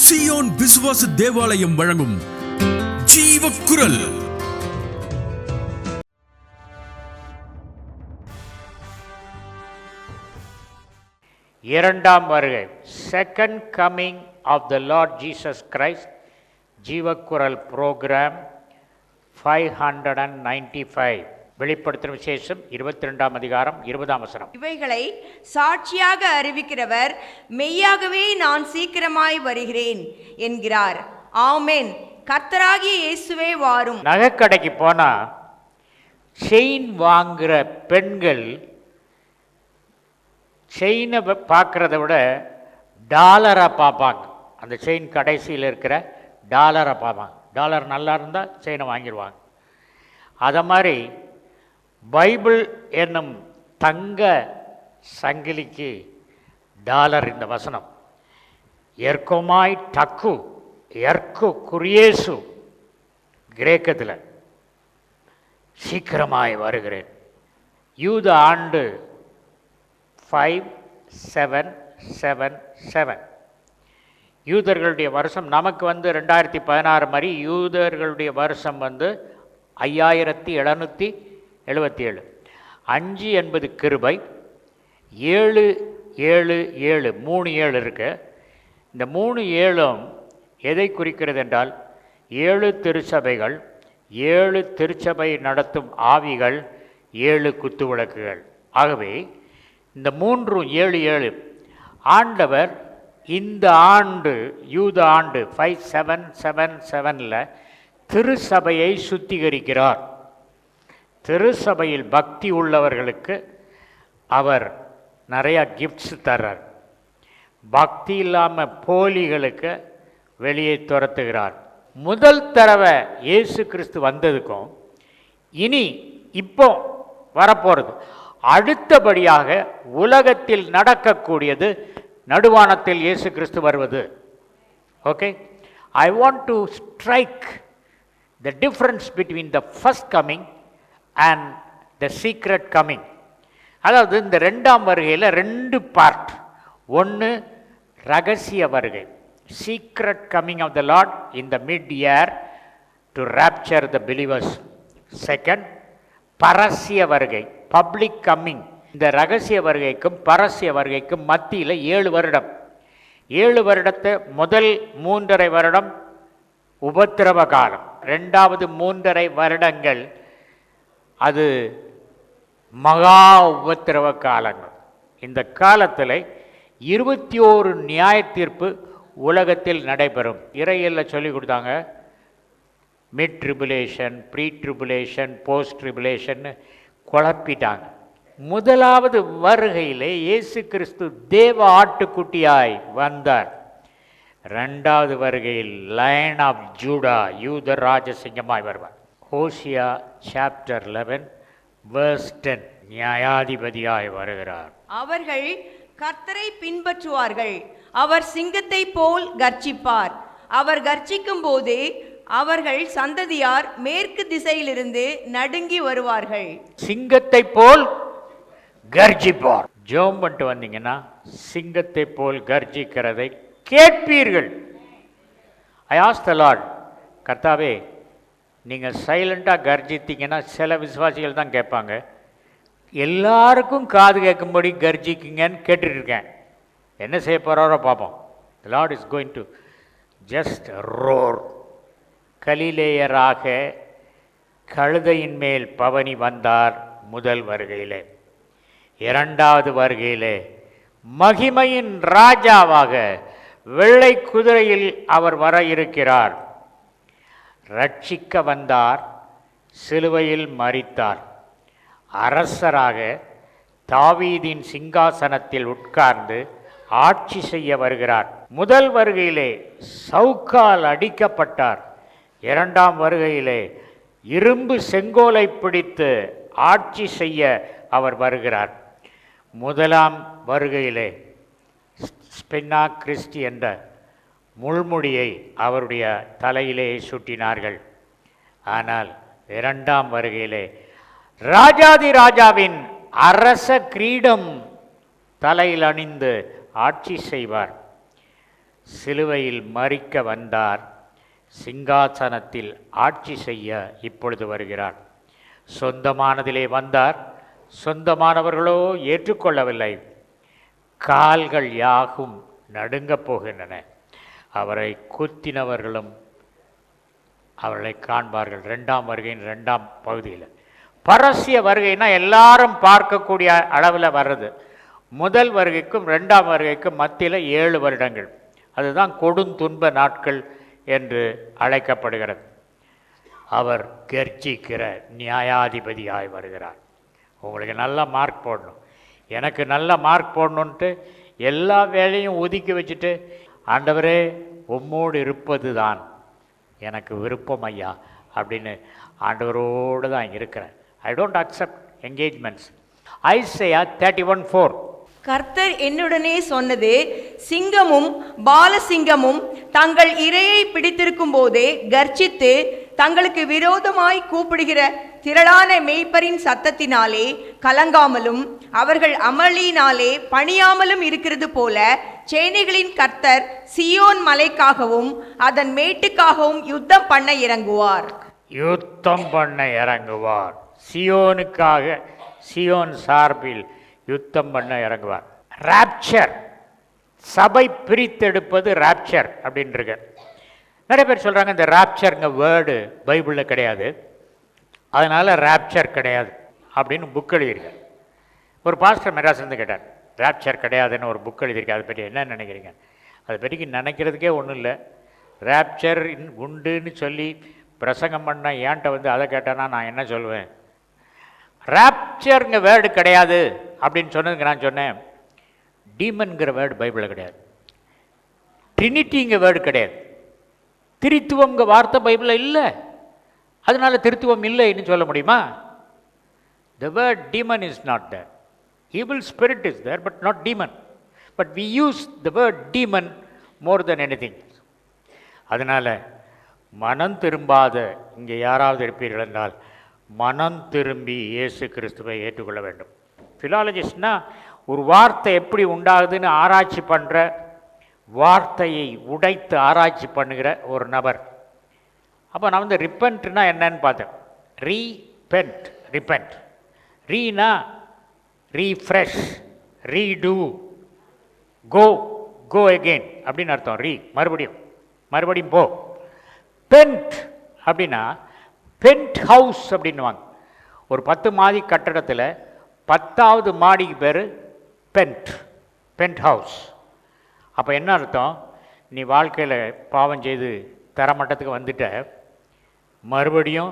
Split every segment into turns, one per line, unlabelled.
Zion விசுவாச தேவாலயம் வழங்கும் ஜீவக்குரல்.
இரண்டாம் வருகை, second coming of the lord Jesus Christ, Jeevakkural program 595. வெளிப்படுத்தும் விசேஷம் 22ஆம் அதிகாரம் 20ஆம் வசனம்.
இவைகளை சாட்சியாக அறிவிக்கிறவர் மெய்யாகவே நான் சீக்கிரமாய் வருகிறேன் என்கிறார். ஆமென். கர்த்தராகிய இயேசுவே வாரும்.
நகைக்கடைக்கு போனா செயின் வாங்குற பெண்கள் செயினை பார்க்குறத விட டாலரை பார்ப்பாங்க. அந்த செயின் கடைசியில் இருக்கிற டாலரை பார்ப்பாங்க. டாலர் நல்லா இருந்தால் செயினை வாங்கிடுவாங்க. அதை மாதிரி பைபிள் என்னும் தங்க சங்கிலிக்கு டாலர் இந்த வசனம். எர்கோமாய் டக்கு எர்கு குரியேசு கிரேக்கத்தில் சீக்கிரமாய் வருகிறேன். யூத ஆண்டு 5777. யூதர்களுடைய வருஷம் நமக்கு 2016 மாதிரி, யூதர்களுடைய வருஷம் 5777. 5 என்பது கிருபை, 777 3 7 இருக்கு. இந்த 3 7 எதை குறிக்கிறது என்றால் 7 திருச்சபைகள், 7 திருச்சபை நடத்தும் ஆவிகள், 7 குத்து விளக்குகள். ஆகவே இந்த 3 7 7 ஆண்டவர் இந்த ஆண்டு யூத ஆண்டு 5777 திருச்சபையை சுத்திகரிக்கிறார். திருச்சபையில் பக்தி உள்ளவர்களுக்கு அவர் நிறையா கிஃப்ட்ஸ் தர்றார். பக்தி இல்லாமல் போலிகளுக்கு வெளியே துரத்துகிறார். முதல் தடவை இயேசு கிறிஸ்து வந்ததுக்கும் இப்போ வரப்போகிறது, அடுத்தபடியாக உலகத்தில் நடக்கக்கூடியது நடுவானத்தில் இயேசு கிறிஸ்து வருவது. Okay, I want to strike the difference between the first coming and the secret coming. அதாவது இந்த 2ஆம் வருகையில் 2 பார்ட். ஒன்று ரகசிய வருகை, secret coming of the lord in the mid air to rapture the believers. Second பரசிய வருகை, பப்ளிக் கம்மிங். இந்த ரகசிய வருகைக்கும் பரசிய வருகைக்கும் மத்தியில் 7 வருடம். 7 வருடத்தை முதல் 3.5 வருடம் உபத்திரவ காலம், 2வது 3.5 வருடங்கள் அது மகா உபத்திரவ காலங்கள். இந்த காலத்தில் 21 நியாய தீர்ப்பு உலகத்தில் நடைபெறும். இறையியலில் சொல்லி கொடுத்தாங்க, mid tribulation, pre tribulation, post tribulation குழப்பிட்டாங்க. முதலாவது வருகையிலே இயேசு கிறிஸ்து தேவ ஆட்டுக்குட்டியாய் வந்தார். 2வது வருகையில் லயன் ஆஃப் ஜூடா, யூத ராஜசிங்கமாய் வருவார். ஹோசியா சாப்டர் 11 verse 10 நியாயாதிபதியாய் வருகிறார்.
அவர்கள் கர்த்தரை பின்பற்றுவார்கள், அவர் சிங்கத்தை போல் கர்ஜிப்பார். அவர் கர்ஜிக்கும் போது அவர்கள் சந்ததியார் மேற்கு திசையிலிருந்து நடுங்கி வருவார்கள்.
சிங்கத்தை போல் கர்ஜிப்பார். ஜெபம் பண்ணிட்டு வந்தீங்கன்னா சிங்கத்தை போல் கர்ஜிக்கிறதை கேட்பீர்கள். ஐ ஆஸ்க் த லார்ட், கர்த்தாவே நீங்கள் சைலண்டாக கர்ஜித்தீங்கன்னா சில விசுவாசிகள் தான் கேட்பாங்க, எல்லாருக்கும் காது கேட்கும்படி கர்ஜிக்குங்கன்னு கேட்டுருக்கேன். என்ன செய்ய போகிறாரோ பார்ப்போம். The lord is going to just roar. கலிலேயராக கழுதையின் மேல் பவனி வந்தார் முதல் வருகையிலே. 2வது வருகையிலே மகிமையின் ராஜாவாக வெள்ளை குதிரையில் அவர் வர இருக்கிறார். ரட்சிக்க வந்தார், சிலுவையில் மரித்தார். அரசராக தாவீதின் சிங்காசனத்தில் உட்கார்ந்து ஆட்சி செய்ய வருகிறார். முதல் வருகையிலே சவுக்கால் அடிக்கப்பட்டார். 2ஆம் வருகையிலே இரும்பு செங்கோலை பிடித்து ஆட்சி செய்ய அவர் வருகிறார். முதலாம் வருகையிலே ஸ்பின்னா கிறிஸ்டி என்ற முள்முடியை அவருடைய தலையிலே சுட்டினார்கள். ஆனால் 2ஆம் வருகையிலே ராஜாதி ராஜாவின் அரச கிரீடம் தலையில் அணிந்து ஆட்சி செய்வார். சிலுவையில் மரிக்க வந்தார், சிங்காசனத்தில் ஆட்சி செய்ய இப்பொழுது வருகிறார். சொந்தமானதிலே வந்தார், சொந்தமானவர்களோ ஏற்றுக்கொள்ளவில்லை. கால்கள் யாகும் நடுங்கப் போகின்றன. அவரை குத்தினவர்களும் அவர்களை காண்பார்கள். 2ஆம் வருகையின் 2ஆம் பகுதியில். பரசிய வருகைனா எல்லாரும் பார்க்கக்கூடிய அளவில் வர்றது. முதல் வருகைக்கும் 2ஆம் வருகைக்கும் மத்தியில் 7 வருடங்கள். அதுதான் கொடுந்துன்ப நாட்கள் என்று அழைக்கப்படுகிறது. அவர் கர்ஜிக்கிற நியாயாதிபதியாய் வருகிறார். உங்களுக்கு நல்ல மார்க் போடணும், எனக்கு நல்ல மார்க் போடணுன்ட்டு எல்லா வேலையும் ஒதுக்கி வச்சுட்டு, ஆண்டவரே உம்மோடு இருப்பது தான் எனக்கு விருப்பம் ஐயா அப்படின்னு ஆண்டவரோடு தான் இருக்கிறேன். I don't accept engagements. Isaiah 31:4.
கர்த்தர் என்னுடனே சொன்னது, சிங்கமும் பாலசிங்கமும் தங்கள் இரையை பிடித்திருக்கும் போதே கர்ஜித்து தங்களுக்கு விரோதமாய் கூப்பிடுகிற திரளான மேய்ப்பரின் சத்தத்தினாலே கலங்காமலும் அவர்கள் அமளியினாலே பணியாமலும் இருக்கிறது போல சேனைகளின் கர்த்தர் சியோன் மலைக்காகவும் அதன் மேட்டுக்காகவும் யுத்தம் பண்ண இறங்குவார்.
யுத்தம் பண்ண இறங்குவார். சியோனுக்காக, சியோன் சார்பில் யுத்தம் பண்ண இறங்குவார். ராப்சர், சபை பிரித்தெடுப்பது ராப்சர் அப்படின்றது. நிறைய பேர் சொல்கிறாங்க இந்த ராப்சருங்க வேர்டு பைபிளில் கிடையாது, அதனால் ராப்சர் கிடையாது அப்படின்னு புக் எழுதியிருக்கார். ஒரு பாஸ்டர் மெட்ராஸ்லேருந்து கேட்டார், ராப்சர் கிடையாதுன்னு ஒரு புக் எழுதியிருக்கேன், அதை பற்றி என்ன நினைக்கிறீங்க? அதை பற்றி நினைக்கிறதுக்கே ஒன்றும் இல்லை. ராப்சர் உண்டுன்னு சொல்லி பிரசங்கம் பண்ண ஏன்ட்ட வந்து அதை கேட்டானா நான் என்ன சொல்லுவேன்? ராப்சருங்க வேர்டு கிடையாது அப்படின்னு சொன்னதுக்கு நான் சொன்னேன், டீமன்கிற வேர்டு பைபிளில் கிடையாது, ட்ரினிட்டிங்க வேர்டு கிடையாது, திருத்துவங்க வார்த்தை பைபிளில் இல்லை, அதனால திருத்துவம் இல்லைன்னு சொல்ல முடியுமா? The word demon is not there. Evil spirit is there, but not demon. But we use the word demon more than anything. அதனால் மனம் திரும்பாத இங்கே யாராவது இருப்பீர்கள் என்றால் மனம் திரும்பி இயேசு கிறிஸ்துவை ஏற்றுக்கொள்ள வேண்டும். ஃபிலாலஜிஸ்ட்னா ஒரு வார்த்தை எப்படி உண்டாகுதுன்னு ஆராய்ச்சி பண்ணுற, வார்த்தையை உடைத்து ஆராய்ச்சி பண்ணுகிற ஒரு நபர். அப்போ நான் வந்து ரிப்பெண்ட்னா என்னன்னு பார்த்தேன். Refined, repent. Reena refresh, redo, கோ, கோ அகெயின் அப்படின்னு அர்த்தம். மறுபடியும் மறுபடியும் போ. பென்ட் அப்படின்னா பென்ட் ஹவுஸ் அப்படின்னுவாங்க. ஒரு 10 மாடி கட்டடத்தில் 10வது மாடிக்கு பேர் பென்ட், பென்ட் ஹவுஸ். அப்போ என்ன அர்த்தம்? நீ வாழ்க்கையில் பாவம் செய்து தரமட்டத்துக்கு வந்துட்ட, மறுபடியும்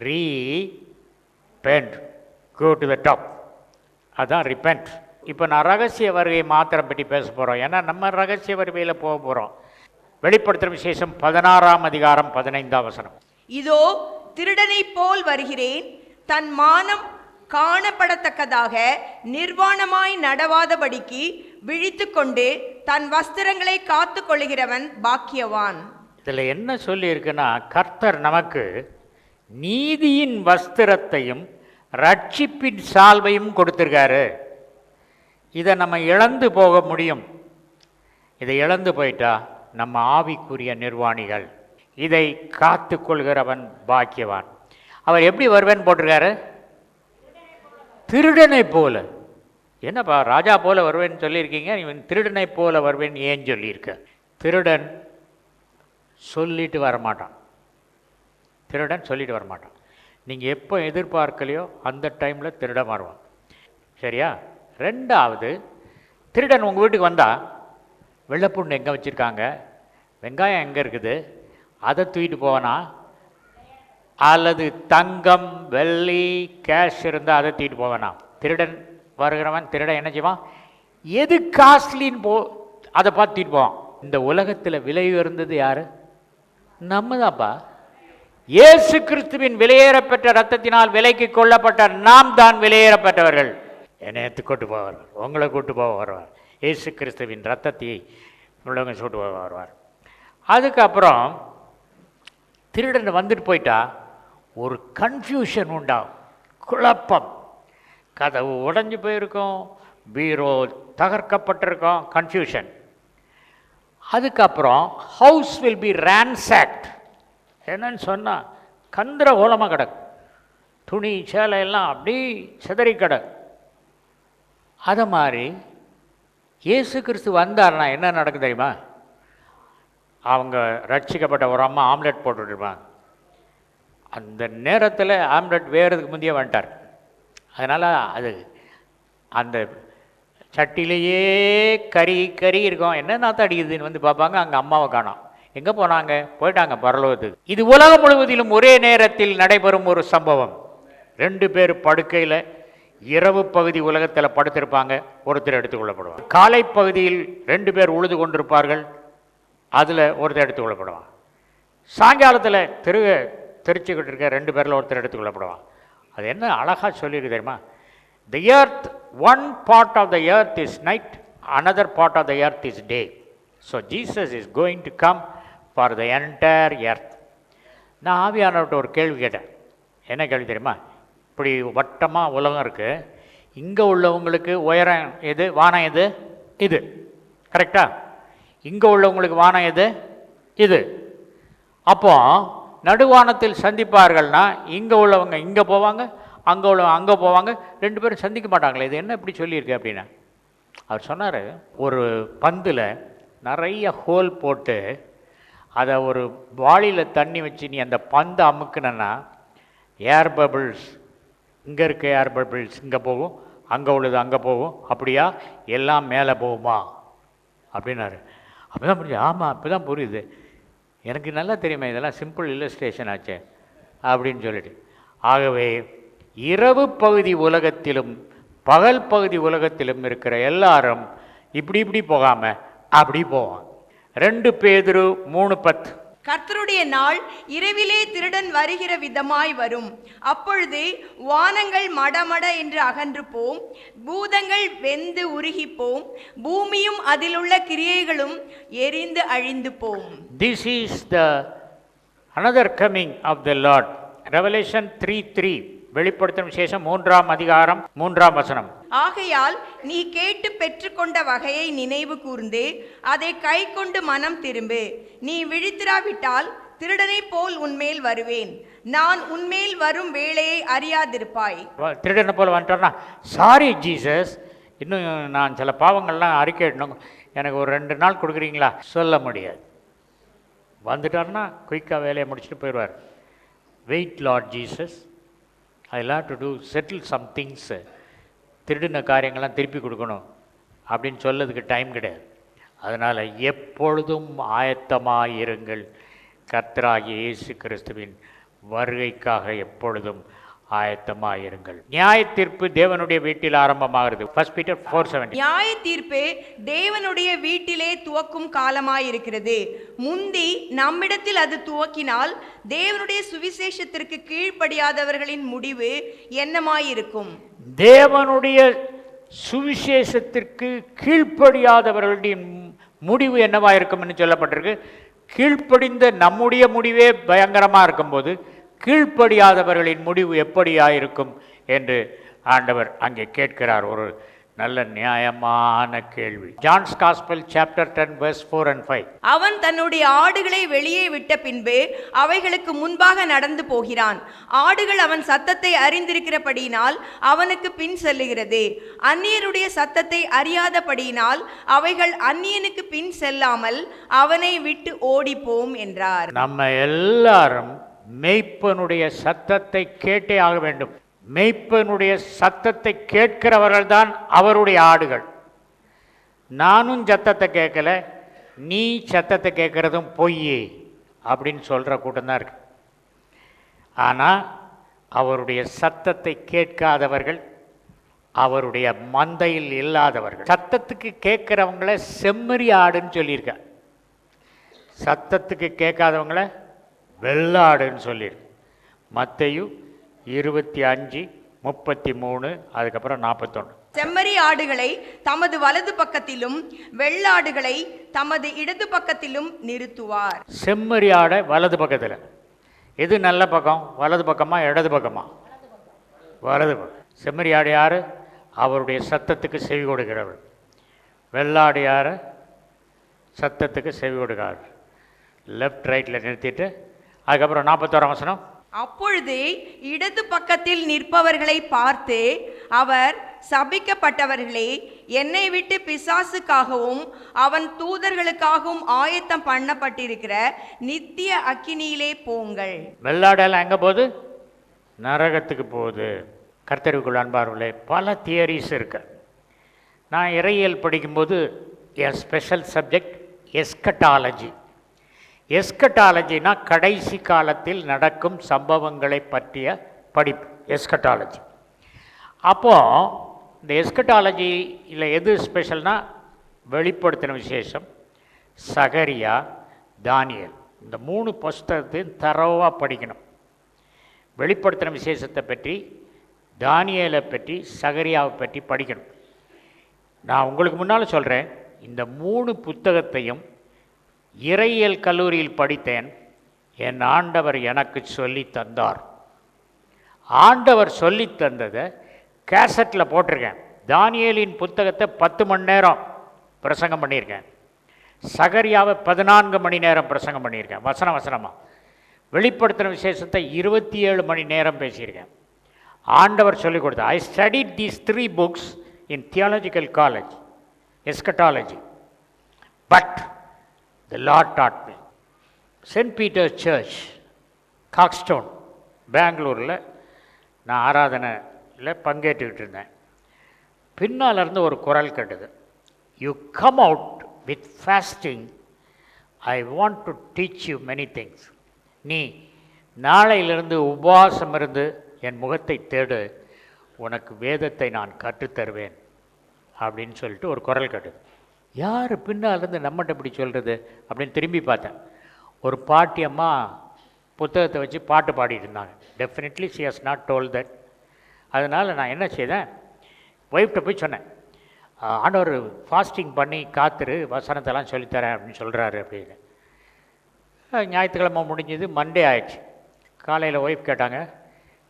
refined, go to the top. அதுதான் ரிப்பெண்ட். இப்போ நான் ரகசிய வருகை மாத்திரம் பற்றி பேச போகிறோம், ஏன்னா நம்ம ரகசிய வருகையில் போக போகிறோம். வெளிப்படுத்துகிற விசேஷம் 16ஆம் அதிகாரம் 15ஆம் வசனம்.
இதோ திருடனை போல் வருகிறேன், தன் மானம் காணப்படத்தக்கதாக நிர்வாணமாய் நடவாதபடிக்கு விழித்து கொண்டு தன் வஸ்திரங்களை காத்து கொள்ளுகிறவன் பாக்கியவான்.
இதில் என்ன சொல்லி இருக்குன்னா, கர்த்தர் நமக்கு நீதியின் வஸ்திரத்தையும் ரட்சிப்பின் சால்வையும் கொடுத்துருக்காரு. இதை நம்ம இழந்து போக முடியும். இதை இழந்து போயிட்டா நம்ம ஆவிக்குரிய நிர்வாணிகள். இதை காத்து கொள்கிறவன் பாக்கியவான். அவர் எப்படி வருவேன்னு போட்டிருக்காரு? திருடனை போல. என்னப்பா ராஜா போல வருவேன்னு சொல்லியிருக்கீங்க, இவன் திருடனை போல வருவேன்னு ஏன் சொல்லியிருக்க? திருடன் சொல்லிட்டு வரமாட்டான். திருடன் சொல்லிட்டு வரமாட்டான். நீங்கள் எப்போ எதிர்பார்க்கலையோ அந்த டைமில் திருடன் வருவான். சரியா? 2வது, திருடன் உங்கள் வீட்டுக்கு வந்தால் வெள்ளைப்பூண்டு எங்கே வச்சுருக்காங்க, வெங்காயம் எங்கே இருக்குது, அதை தூக்கிட்டு போவானா? அல்லது தங்கம், வெள்ளி, கேஷ் இருந்தால் அதை தூக்கிட்டு போவானா? திருடன் வருகிறவன் திருடன் என்ன செய்வான்? எது காஸ்ட்லின்னு அதை பார்த்து தூக்கிட்டு போவான். இந்த உலகத்தில் விலை உயர்ந்தது யார்? நம்ம தான்ப்பா. இயேசு கிறிஸ்துவின் விலையேறப்பெற்ற ரத்தத்தினால் விலைக்கு கொள்ளப்பட்ட நாம் தான் விலையேறப்பட்டவர்கள். என்னை கூட்டு போவார், உங்களை கூட்டு போக வருவார். இயேசு கிறிஸ்துவின் ரத்தத்தை உள்ளவங்க சூட்டு போக வருவார். அதுக்கப்புறம் திருடன் வந்துட்டு போயிட்டா ஒரு கன்ஃபியூஷன் உண்டாகும், குழப்பம். கதவு உடைஞ்சு போயிருக்கும், பீரோ தகர்க்கப்பட்டிருக்கும், கன்ஃபியூஷன். அதுக்கப்புறம் ஹவுஸ் வில் பி ransacked. என்னன்னு சொன்னால் கந்திர ஓலமாக கிடக்கு, துணி சேலை எல்லாம் அப்படி சிதறி கிடக்கு. அதை மாதிரி இயேசு கிறிஸ்து வந்தார்னா என்ன நடக்கும் தெரியுமா? அவங்க ரட்சிக்கப்பட்ட ஒரு அம்மா ஆம்லெட் போட்டுட்ருப்பாங்க. அந்த நேரத்தில் ஆம்லெட் வேறதுக்கு முந்தைய வந்துட்டார். அதனால் அது அந்த சட்டிலேயே கறி இருக்கும். என்ன நாற்றம் அடிக்குதுன்னு வந்து பார்ப்பாங்க, அங்கே அம்மாவை காணோம். எங்கே போனாங்க? போயிட்டாங்க பரலோகத்துக்கு. இது உலகம் முழுவதிலும் ஒரே நேரத்தில் நடைபெறும் ஒரு சம்பவம். 2 பேர் படுக்கையில் இரவு பகுதி உலகத்தில் படுத்திருப்பாங்க, ஒருத்தர் எடுத்துக்கொள்ளப்படுவாங்க. காலை பகுதியில் 2 பேர் உழுது கொண்டிருப்பார்கள், அதில் ஒருத்தர் எடுத்துக்கொள்ளப்படுவான். சாயங்காலத்தில் தெரிச்சுக்கிட்டு இருக்க 2 பேரில் ஒருத்தர் எடுத்துக்கொள்ளப்படுவான். அது என்ன அழகாக சொல்லியிருக்கு தெரியுமா? The earth, one part of the earth is night, another part of the earth is day. So Jesus is going to come for the entire earth. நான் ஆவியானவர்கிட்ட ஒரு கேள்வி கேட்டேன். என்ன கேள்வி தெரியுமா? இப்படி வட்டமாக உலகம் இருக்குது, இங்கே உள்ளவங்களுக்கு உயரம் எது, வானம் எது? இது. கரெக்டா? இங்கே உள்ளவங்களுக்கு வானம் எது? இது. அப்போ நடுவானத்தில் சந்திப்பார்கள்னா இங்கே உள்ளவங்க இங்கே போவாங்க, அங்கே உள்ளவங்க அங்கே போவாங்க, 2 பேரும் சந்திக்க மாட்டாங்களே. இது என்ன இப்படி சொல்லியிருக்கு அப்படின்னா, அவர் சொன்னார், ஒரு பந்தில் நிறைய ஹோல் போட்டு அதை ஒரு வாளியில் தண்ணி வச்சு நீ அந்த பந்தை அமுக்குனா ஏர் பபிள்ஸ், இங்கே இருக்க ஏர் பபிள்ஸ் இங்கே போகும், அங்கே உள்ளது அங்கே போகும், அப்படியா எல்லாம் மேலே போகுமா அப்படின்னாரு. அப்போ தான் புரியுது. ஆமாம், இப்போ தான் புரியுது, எனக்கு நல்லா தெரியுமா, இதெல்லாம் சிம்பிள் இல்லஸ்ட்ரேஷன் ஆச்சு அப்படின்னு சொல்லிட்டு. ஆகவே இரவு பகுதி உலகத்திலும் பகல் பகுதி உலகத்திலும் இருக்கிற எல்லாரும் இப்படி போகாமல் அப்படி போவான். 2 பேதுரு 3:10.
கர்த்தருடைய நாள் இரவிலே திருடன் வருகிற விதமாய் வரும். அப்பொழுது வானங்கள் மடமட என்று அகன்று போம், பூதங்கள் வெந்து உருகி போம், பூமியும் அதிலுள்ள கிரியைகளும் எரிந்து அழிந்து போம்.
This is the another coming of the Lord. Revelation 3:3. வெளிப்படுத்தும் விசேஷம் 3ஆம் அதிகாரம் 3ஆம் வசனம்.
ஆகையால் நீ கேட்டு பெற்றுக்கொண்ட வகையை நினைவு கூர்ந்து அதை கை கொண்டு மனம் திரும்பு. நீ விழித்திராவிட்டால் திருடனை போல் உன்மேல் வருவேன், நான் உன்மேல் வரும் வேளையை அறியாதிருப்பாய்.
திருடனை போல் வந்துட்டார்னா, சாரி ஜீசஸ், இன்னும் நான் சில பாவங்கள்லாம் அறிக்கையிடணும், எனக்கு ஒரு 2 நாள் கொடுக்குறீங்களா? சொல்ல முடியாது. வந்துட்டார்னா குயிக்காக வேலையை முடிச்சுட்டு போயிடுவார். Wait lord Jesus, I love to do settle some things. திருடின காரியங்கள்லாம் திருப்பி கொடுக்கணும் அப்படின்னு சொல்லதுக்கு டைம் கிடையாது. அதனால் எப்பொழுதும் ஆயத்தமாக இருங்கள். கர்த்தராகிய இயேசு கிறிஸ்துவின் வருகைக்காக எப்பொழுதும் ஆயத்தமாக இருங்கள். நியாய தீர்ப்பு தேவனுடைய வீட்டில் ஆரம்பமாகிறது. 1 பீட்டர் 4:7.
நியாய தீர்ப்பு தேவனுடைய வீட்டிலே துவக்கும் காலமாயிருக்கிறது. முந்தி நம்மிடத்தில் அது துவக்கினால் தேவனுடைய சுவிசேஷத்திற்கு கீழ்ப்படியாதவர்களின் முடிவு என்னமாயிருக்கும்?
தேவனுடைய சுவிசேஷத்திற்கு கீழ்ப்படியாதவர்களுடைய முடிவு என்னவாயிருக்கும் என்று சொல்லப்பட்டிருக்கு. கீழ்ப்படிந்த நம்முடைய முடிவே பயங்கரமாக இருக்கும்போது கீழ்ப்படியாதவர்களின் முடிவு எப்படியாயிருக்கும் என்று ஆண்டவர் அங்கே கேட்கிறார். ஒரு நல்ல நியாயமான கேள்வி. John's gospel chapter 10 verse 4 and 5.
அவன் தன்னுடைய ஆடுகளை வெளியே விட்ட பின்பு அவைகளுக்கு முன்பாக நடந்து போகிறான். ஆடுகள் அவன் சத்தத்தை அறிந்திருக்கிறபடியினால் அவனுக்கு பின் செல்லுகிறது. அந்நியருடைய சத்தத்தை அறியாதபடியினால் அவைகள் அந்நியனுக்கு பின் செல்லாமல் அவனை விட்டு ஓடிப்போம் என்றார்.
நம்ம எல்லாரும் மெய்ப்பனுடைய சத்தத்தை கேட்டே ஆக வேண்டும். மெய்ப்பனுடைய சத்தத்தை கேட்கிறவர்கள் தான் அவருடைய ஆடுகள். நானும் சத்தத்தை கேட்கல, நீ சத்தத்தை கேட்கறதும் பொய் அப்படின்னு சொல்கிற கூட்டம் தான் இருக்கு. ஆனால் அவருடைய சத்தத்தை கேட்காதவர்கள் அவருடைய மந்தையில் இல்லாதவர்கள். சத்தத்துக்கு கேட்குறவங்கள செம்மறி ஆடுன்னு சொல்லியிருக்க, சத்தத்துக்கு கேட்காதவங்கள வெள்ளாடுன்னு சொல்லியிருக்கு. மத்தேயு 25:33, அதுக்கப்புறம் 41.
செம்மறி ஆடுகளை தமது வலது பக்கத்திலும் வெள்ளாடுகளை தமது இடது பக்கத்திலும் நிறுத்துவார்.
செம்மறி ஆடை வலது பக்கத்தில். எது நல்ல பக்கம்? வலது பக்கமா இடது பக்கமா? வலது பக்கம். செம்மறி ஆடு யார்? அவருடைய சத்தத்துக்கு செவி கொடுக்கிறவர். வெள்ளாடு யார்? சத்தத்துக்கு செவி கொடுக்கார். லெஃப்ட் ரைட்டில் நிறுத்திட்டு அதுக்கப்புறம் 41 வசனம்.
அப்பொழுது இடது பக்கத்தில் நிற்பவர்களை பார்த்து அவர், சபிக்கப்பட்டவர்களே, என்னை விட்டு பிசாசுக்காகவும் அவன் தூதர்களுக்காகவும் ஆயத்தம் பண்ணப்பட்டிருக்கிற நித்திய அக்கினியிலே போங்கள்.
வெள்ளாடெல்லாம் எங்கே போகுது? நரகத்துக்கு போகுது. கர்த்தருக்குள் அன்பார்களே, பல தியரிஸ் இருக்கு. நான் இறையியல் படிக்கும்போது என் ஸ்பெஷல் சப்ஜெக்ட் எஸ்கட்டாலஜி. எஸ்கட்டாலஜினா கடைசி காலத்தில் நடக்கும் சம்பவங்களை பற்றிய படிப்பு, எஸ்கட்டாலஜி. அப்போது இந்த எஸ்கட்டாலஜியில் எது ஸ்பெஷல்னால் வெளிப்படுத்தின விசேஷம், சகரியா, தானியேல், இந்த 3 புஸ்தகத்தையும் தரோவாக படிக்கணும். வெளிப்படுத்தின விசேஷத்தை பற்றி, தானியேலை பற்றி, சகரியாவை பற்றி படிக்கணும். நான் உங்களுக்கு முன்னால் சொல்கிறேன், இந்த 3 புத்தகத்தையும் இறையியல் கல்லூரியில் படித்தேன். என் ஆண்டவர் எனக்கு சொல்லி தந்தார். ஆண்டவர் சொல்லி தந்ததை கேசட்டில் போட்டிருக்கேன். தானியேலின் புத்தகத்தை 10 மணி நேரம் பிரசங்கம் பண்ணியிருக்கேன். சகரியாவை 14 மணி நேரம் பிரசங்கம் பண்ணியிருக்கேன், வசனமாக. வெளிப்படுத்தின விசேஷத்தை 27 மணி நேரம் பேசியிருக்கேன். ஆண்டவர் சொல்லிக் கொடுத்தார். ஐ studied these 3 books in theological college, eschatology, but the Lord taught me. St. Peter's Church, காக்ஸ்டோன், பெங்களூரில் நான் ஆராதனையில் பங்கேற்றுக்கிட்டு இருந்தேன். பின்னால் இருந்து ஒரு குரல் கேட்டது, you come out with fasting, I want to teach you many things. நீ நாளையிலிருந்து உபவாசம் இருந்து என் முகத்தை தேடு, உனக்கு வேதத்தை நான் கற்றுத்தருவேன் அப்படின்னு சொல்லிட்டு ஒரு குரல் கேட்டது. யார் பின்னால் இருந்து நம்மகிட்ட இப்படி சொல்கிறது அப்படின்னு திரும்பி பார்த்தேன். ஒரு பாட்டி அம்மா புத்தகத்தை வச்சு பாட்டு பாடிட்டு இருந்தாங்க. Definitely she has not told that. அதனால் நான் என்ன செய்தேன், ஒய்ஃப்ட்ட போய் சொன்னேன், ஆண்டவர் ஃபாஸ்டிங் பண்ணி காத்துரு, வசனத்தெல்லாம் சொல்லித்தரேன் அப்படின்னு சொல்கிறாரு அப்படின்னு. ஞாயிற்றுக்கிழமை முடிஞ்சது, மண்டே ஆயிடுச்சு. காலையில் ஒய்ஃப் கேட்டாங்க,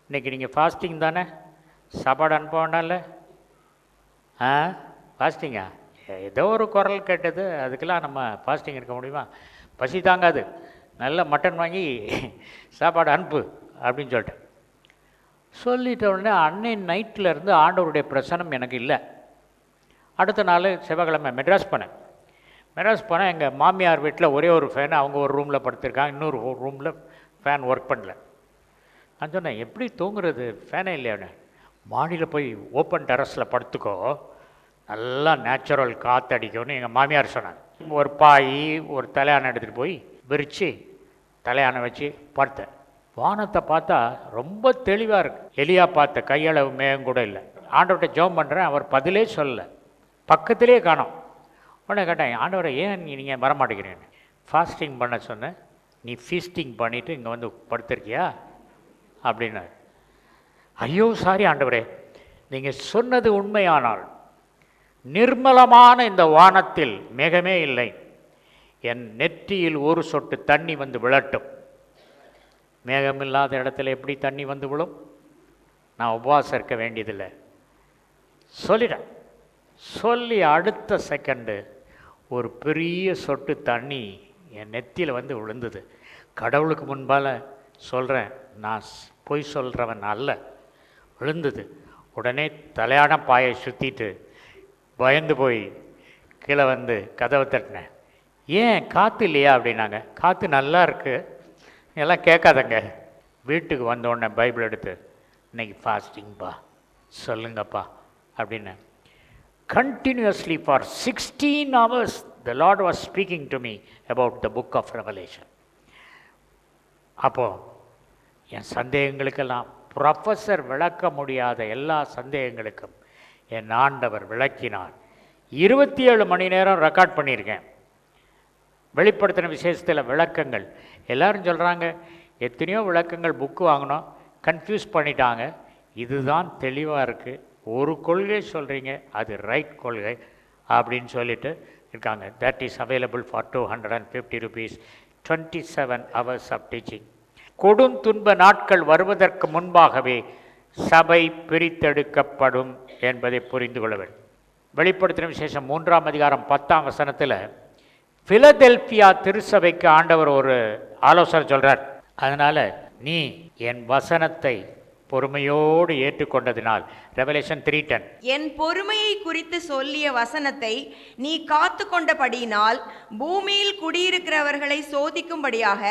இன்றைக்கி நீங்கள் ஃபாஸ்டிங் தானே, சாப்பாடு அனுப்ப வேண்டாம்ல? ஃபாஸ்டிங்கா? ஏதோ ஒரு குரல் கேட்டது, அதுக்கெல்லாம் நம்ம ஃபாஸ்டிங் இருக்க முடியுமா? பசி தாங்காது, நல்ல மட்டன் வாங்கி சாப்பாடு அனுப்பு அப்படின்னு சொல்லிட்டேன். சொல்லிட்ட உடனே அன்னைக்கு நைட்டில் இருந்து ஆண்டவருடைய பிரசனம் எனக்கு இல்லை. அடுத்த நாள் செவ்வாய்க்கிழமை மெட்ராஸ் போனேன். எங்கள் மாமியார் வீட்டில் ஒரே ஒரு ஃபேன், அவங்க ஒரு ரூமில் படுத்திருக்காங்க, இன்னொரு ரூமில் ஃபேன் ஒர்க் பண்ணல. நான் சொன்னேன், எப்படி தூங்குறது, ஃபேனே இல்லையானே? மாடியில் போய் ஓப்பன் டெரஸில் படுத்துக்கோ, நல்லா நேச்சுரல் காற்றடிக்கும்னு எங்கள் மாமியார் சொன்னாங்க. ஒரு பாய், ஒரு தலையானை எடுத்துகிட்டு போய் விரித்து தலையானை வச்சு படுத்தேன். வானத்தை பார்த்தா ரொம்ப தெளிவாக இருக்குது. எலியா பார்த்த கையளவு மேகம் கூட இல்லை. ஆண்டவர்கிட்ட ஜெபம் பண்ணுறேன், அவர் பதிலே சொல்லலை, பக்கத்திலே காணோம். உடனே கேட்டேன், ஆண்டவரை ஏன் நீங்கள் வரமாட்டேங்கிறீங்க? ஃபாஸ்டிங் பண்ண சொன்னேன், நீ ஃபீஸ்டிங் பண்ணிவிட்டு இங்கே வந்து படுத்திருக்கியா அப்படின்னு. ஐயோ சாரி ஆண்டவரே, நீங்கள் சொன்னது உண்மையானால் நிர்மலமான இந்த வானத்தில் மேகமே இல்லை, என் நெற்றியில் ஒரு சொட்டு தண்ணி வந்து விழட்டும். மேகமில்லாத இடத்துல எப்படி தண்ணி வந்து விழும்? நான் உபவாசம் இருக்க வேண்டியதில்லை சொல்லிட்டேன். சொல்லி அடுத்த செகண்டு ஒரு பெரிய சொட்டு தண்ணி என் நெத்தியில் வந்து விழுந்தது. கடவுளுக்கு முன்பால் சொல்கிறேன், நான் பொய் சொல்கிறவன் அல்ல. விழுந்தது. உடனே தலையான பாயை சுற்றிட்டு பயந்து போய் கீழே வந்து கதவை தட்டினேன். ஏன் காற்று இல்லையா அப்படின்னாங்க. காற்று நல்லா இருக்குது, எல்லாம் கேட்காதங்க. வீட்டுக்கு வந்தோடனே பைபிள் எடுத்து, இன்னைக்கு ஃபாஸ்டிங்ப்பா சொல்லுங்கப்பா அப்படின்னு. Continuously for 16 hours the Lord was speaking to me about the book of Revelation. அப்போது என் சந்தேகங்களுக்கெல்லாம், ப்ரொஃபஸர் விளக்க முடியாத எல்லா சந்தேகங்களுக்கும் என் ஆண்டவர் விளக்கினார். 27 மணி நேரம் ரெக்கார்ட் பண்ணியிருக்கேன். வெளிப்படுத்தின விசேஷத்தில் விளக்கங்கள் எல்லோரும் சொல்கிறாங்க, எத்தனையோ விளக்கங்கள் புக்கு வாங்கினோம், கன்ஃபியூஸ் பண்ணிட்டாங்க. இதுதான் தெளிவாக இருக்குது, ஒரு கொள்கை சொல்கிறீங்க, அது ரைட் கொள்கை அப்படின்னு சொல்லிட்டு இருக்காங்க. That is available for 250 rupees, 27 hours of teaching. கொடும் துன்ப நாட்கள் வருவதற்கு முன்பாகவே சபை பிரித்தெடுக்கப்படும் என்பதை புரிந்து கொள்ள வேண்டும். வெளிப்படுத்தின விசேஷம் 3ஆம் அதிகாரம் 10ஆம் வசனத்தில் பிலதெல்பியா திருச்சபைக்கு ஆண்டவர் ஒரு ஆலோசனை சொல்றார். அதனால நீ என் வசனத்தை பொறுமையோடு ஏற்றுக்கொண்டதினால், ரெவலேஷன் 3:10,
என் பொறுமையை குறித்து சொல்லிய வசனத்தை நீ காத்து கொண்டபடியினால் பூமியில் குடியிருக்கிறவர்களை சோதிக்கும்படியாக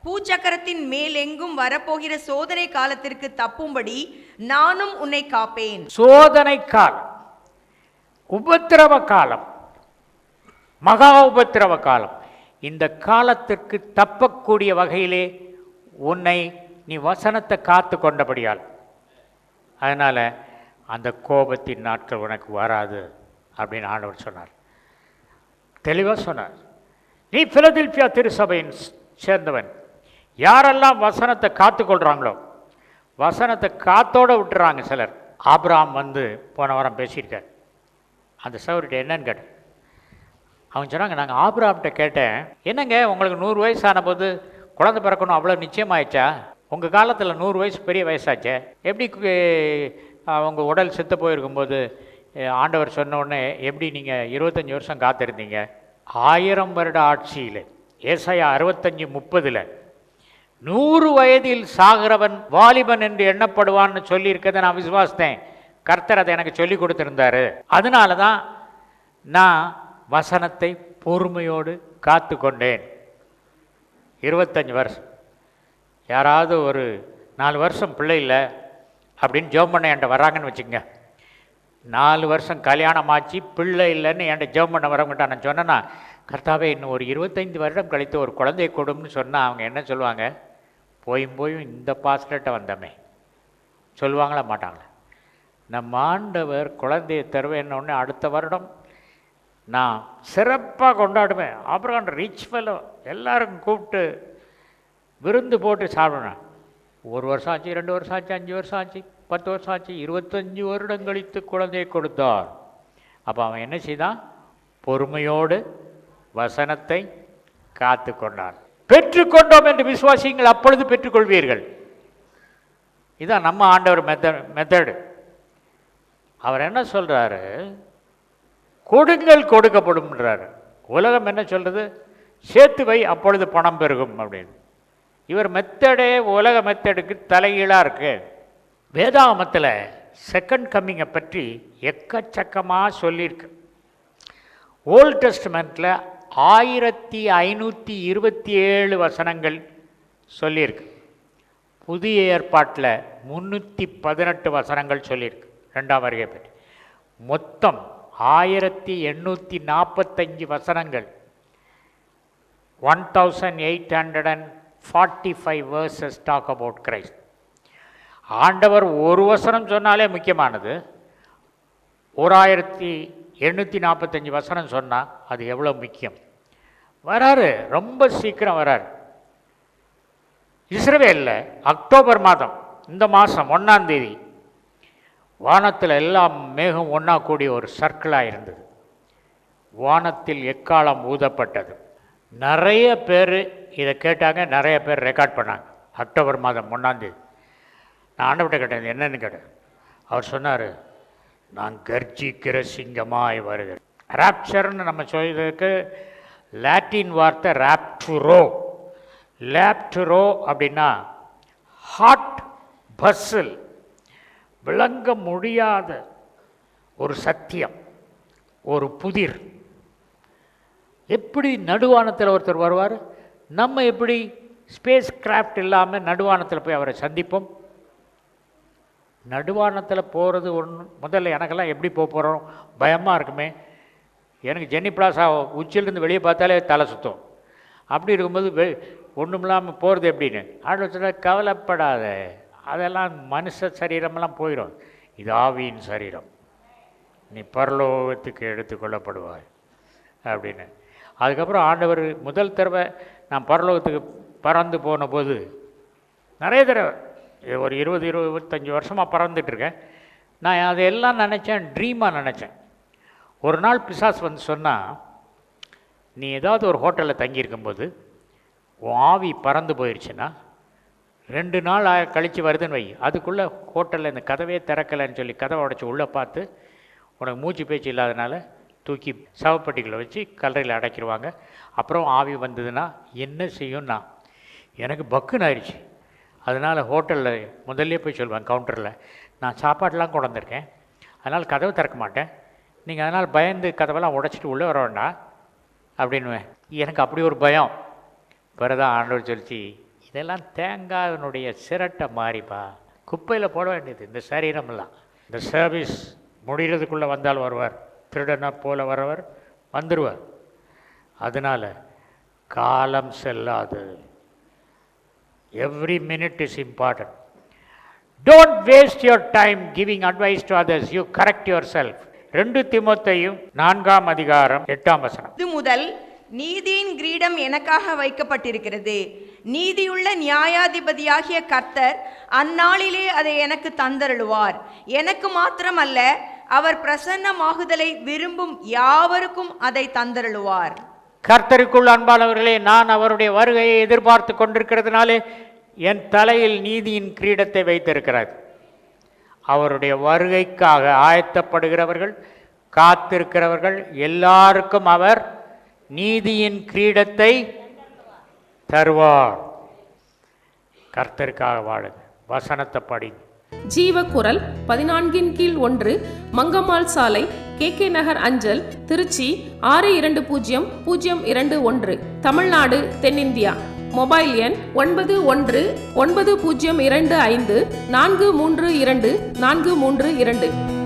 பூச்சக்கரத்தின் மேல் எங்கும் வரப்போகிற சோதனை காலத்திற்கு தப்பும்படி நானும் உன்னை காப்பேன்.
சோதனை காலம், உபத்திரவ காலம், மகா உபத்திரவ காலம். இந்த காலத்திற்கு தப்பக்கூடிய வகையிலே உன்னை நீ வசனத்தை காத்து கொண்டபடியால், அதனால் அந்த கோபத்தின் நாட்கள் உனக்கு வராது அப்படின்னு ஆண்டவர் சொன்னார். தெளிவாக சொன்னார். நீ பிலதெல்பியா திருச்சபையின் சேர்ந்தவன். யாரெல்லாம் வசனத்தை காத்து கொள்கிறாங்களோ, வசனத்தை காத்தோடு விட்டுறாங்க சிலர். ஆபிரகாம் வந்து போன வாரம் பேசியிருக்கார். அந்த சகோதரிட்ட என்னன்னு கேட்டேன். அவங்க சொன்னாங்க, நாங்கள் ஆபிரகாம்கிட்ட கேட்டேன், என்னங்க உங்களுக்கு 100 வயசான போது குழந்தை பிறக்கணும் அவ்வளோ நிச்சயமாயிடுச்சா? உங்கள் காலத்தில் 100 வயசு பெரிய வயசாச்சே, எப்படி அவங்க உடல் செத்து போயிருக்கும்போது ஆண்டவர் சொன்ன உடனே எப்படி நீங்கள் 25 வருஷம் காத்திருந்தீங்க? 1000 வருட ஆட்சியில் ஏசாயா 65:30 100 வயதில் சாகிறவன் வாலிபன் என்று எண்ணப்படுவான்னு சொல்லியிருக்கதை நான் விசுவாசித்தேன். கர்த்தர் அதை எனக்கு சொல்லி கொடுத்துருந்தாரு. அதனால தான் நான் வசனத்தை பொறுமையோடு காத்து கொண்டேன். 25 வருஷம். யாராவது ஒரு 4 வருஷம் பிள்ளை இல்லை அப்படின்னு ஜெபம் பண்ண என்கிட்ட வராங்கன்னு வச்சுக்கோங்க. 4 வருஷம் கல்யாணம் ஆச்சு பிள்ளை இல்லைன்னு என்கிட்ட ஜெபம் பண்ண வரவங்கிட்ட நான் சொன்னேன்னா, கர்த்தாவே இன்னும் ஒரு 25 வருடம் கழித்து ஒரு குழந்தையை கொடும்னு சொன்னால் அவங்க என்ன சொல்லுவாங்க? போயும் இந்த பாஸ்டர்கிட்ட வந்தமே சொல்லுவாங்களா மாட்டாங்களா? நம்ம ஆண்டவர் குழந்தையை தருவேன்னொடனே அடுத்த வருடம் நான் சிறப்பாக கொண்டாடுவேன். அப்புறம் ரிச் ஃபெல்லோ எல்லாருக்கும் கூப்பிட்டு விருந்து போட்டு சாப்பிடுவேன். 1 வருஷம் ஆச்சு, 2 வருஷம் ஆச்சு, 5 வருஷம் ஆச்சு, 10 வருஷம் ஆச்சு, 25 வருடம் கழித்து குழந்தையை கொடுத்தார். அப்போ அவன் என்ன செய்தான்? பொறுமையோடு வசனத்தை காத்து கொண்டான். பெற்றுக்கொண்டோம் என்று விசுவாசிங்கள், அப்பொழுது பெற்றுக்கொள்வீர்கள். இதுதான் நம்ம ஆண்டவர் மெத்தடு. அவர் என்ன சொல்கிறாரு? கொடுங்கள் கொடுக்கப்படும்ன்றாரு. உலகம் என்ன சொல்கிறது? சேர்த்து வை அப்பொழுது பணம் பெருகும் அப்படின்னு. இவர் மெத்தடே உலக மெத்தடுக்கு தலைகீழாக இருக்கு. வேதாகமத்தில் செகண்ட் கம்மிங்கை பற்றி எக்கச்சக்கமாக சொல்லியிருக்கு. ஓல்ட் டெஸ்டமெண்ட்டில் 1527 வசனங்கள் சொல்லியிருக்கு. புதிய ஏற்பாட்டில் 318 வசனங்கள் சொல்லியிருக்கு ரெண்டாம் வருகை பற்றி. மொத்தம் 1845 வசனங்கள், 1845 verses talk about Christ. ஆண்டவர் ஒரு வசனம் சொன்னாலே முக்கியமானது. 1845 வசனம் சொன்னால் அது எவ்வளோ முக்கியம். வராரு, ரொம்ப சீக்கிரம் வராரு. இஸ்ரவேலில் அக்டோபர் மாதம், இந்த மாதம் 1ஆம் தேதி வானத்தில் எல்லாம் மேகம் ஒன்றா கூடிய ஒரு சர்க்கிளாக இருந்தது. வானத்தில் எக்காலம் ஊதப்பட்டது. நிறைய பேர் இதை கேட்டாங்க, நிறைய பேர் ரெக்கார்ட் பண்ணாங்க. அக்டோபர் மாதம் 1ஆம் தேதி நான் ஆண்டவர்கிட்ட கேட்டேன், என்னன்னு கேட்டேன். அவர் சொன்னார், நான் கர்ஜிக்கிற சிங்கமாய் வருகிறேன். ராப்சர்னு நம்ம சொல்றதுக்கு லாட்டின் வார்த்தை ராப்டுரோ. லாப்டுரோ அப்படின்னா ஹாட் பஸ்ஸில், விளங்க முடியாத ஒரு சத்தியம், ஒரு புதிர். எப்படி நடுவானத்தில் ஒருத்தர் வருவார்? நம்ம எப்படி ஸ்பேஸ் கிராஃப்ட் இல்லாமல் நடுவானத்தில் போய் அவரை சந்திப்போம்? நடுவானத்தில் போகிறது ஒன்று. முதல்ல எனக்கெல்லாம் எப்படி போகிறோம் பயமாக இருக்குமே. எனக்கு ஜென்னி பிளாஸா உச்சிலிருந்து வெளியே பார்த்தாலே தலை சுத்தம். அப்படி இருக்கும்போது ஒன்றும் இல்லாமல் போகிறது எப்படின்னு ஆண்டு கவலைப்படாத, அதெல்லாம் மனுஷ சரீரமெல்லாம் போயிடும். இது ஆவியின் சரீரம், நீ பரலோகத்துக்கு எடுத்துக்கொள்ளப்படுவாய் அப்படின்னு. அதுக்கப்புறம் ஆண்டவர் முதல் தடவை நான் பரலோகத்துக்கு பறந்து போன போது, நிறைய தடவை ஒரு 20-25 வருஷமாக பறந்துட்டுருக்கேன். நான் அதையெல்லாம் நினச்சேன், ட்ரீமாக நினச்சேன். ஒரு நாள் பிசாஸ் வந்து சொன்னால், நீ ஏதாவது ஒரு ஹோட்டலில் தங்கியிருக்கும்போது உன் ஆவி பறந்து போயிடுச்சுன்னா 2 நாள் கழித்து வருதுன்னு வை, அதுக்குள்ளே ஹோட்டலில் இந்த கதவே திறக்கலைன்னு சொல்லி கதவை உடச்சி உள்ளே பார்த்து, உனக்கு மூச்சு பேச்சு இல்லாதனால தூக்கி சவப்பெட்டிகளை வச்சு கல்லறையில் அடைக்கிடுவாங்க. அப்புறம் ஆவி வந்ததுன்னா என்ன செய்யும்னா, எனக்கு பக்குன்னு ஆயிடுச்சு. அதனால் ஹோட்டலில் முதல்ல போய் சொல்லுவேன் கவுண்டரில், நான் சாப்பாடெலாம் கொண்டு வந்திருக்கேன், அதனால் கதவை திறக்க மாட்டேன், நீங்கள் அதனால் பயந்து கதவெல்லாம் உடைச்சிட்டு உள்ளே வர வேண்டாம் அப்படின்னுவேன். எனக்கு அப்படி ஒரு பயம். பிறதான் ஆண்டவர் சொல்லிச்சு, இதெல்லாம் தேங்காயினுடைய சிரட்டை மாறிப்பா, குப்பையில் போட வேண்டியது இந்த சரீரமெல்லாம். இந்த சர்வீஸ் முடிகிறதுக்குள்ளே வந்தால் வருவார், திருடனை போல வரவர் வந்துடுவார். அதனால் காலம் செல்லாது. Every minute is important. Don't waste your time giving advice to others, you correct your self. 2 தீமோத்தேயு 4:8
இது முதல் நீதியின் கிரீடம் எனக்காக வைக்கப்பட்டிருக்கிறது. நீதியுள்ள நியாயாதிபதியாகிய கர்த்தர் அந்நாளிலே அதை எனக்கு தந்தருளுவார். எனக்கு மாத்திரமல்ல, அவர் பிரசன்னமாகுதலை விரும்பும் யாவருக்கும் அதை தந்தருளுவார்.
கர்த்தருக்குள் அன்பானவர்களே, நான் அவருடைய வருகையை எதிர்பார்த்து கொண்டிருக்கிறதுனாலே என் தலையில் நீதியின் கிரீடத்தை வைத்திருக்கிறார். அவருடைய வருகைக்காக ஆயத்தப்படுகிறவர்கள், காத்திருக்கிறவர்கள் எல்லாருக்கும் அவர் நீதியின் கிரீடத்தை தருவார். கர்த்தருக்காக வாழுங்க, வசனத்தை படி.
ஜீவக்குரல் 14/1 மங்கம்மாள் சாலை, KK நகர் அஞ்சல், திருச்சி 620021, தமிழ்நாடு, தென்னிந்தியா. மொபைல் எண் 919025432432.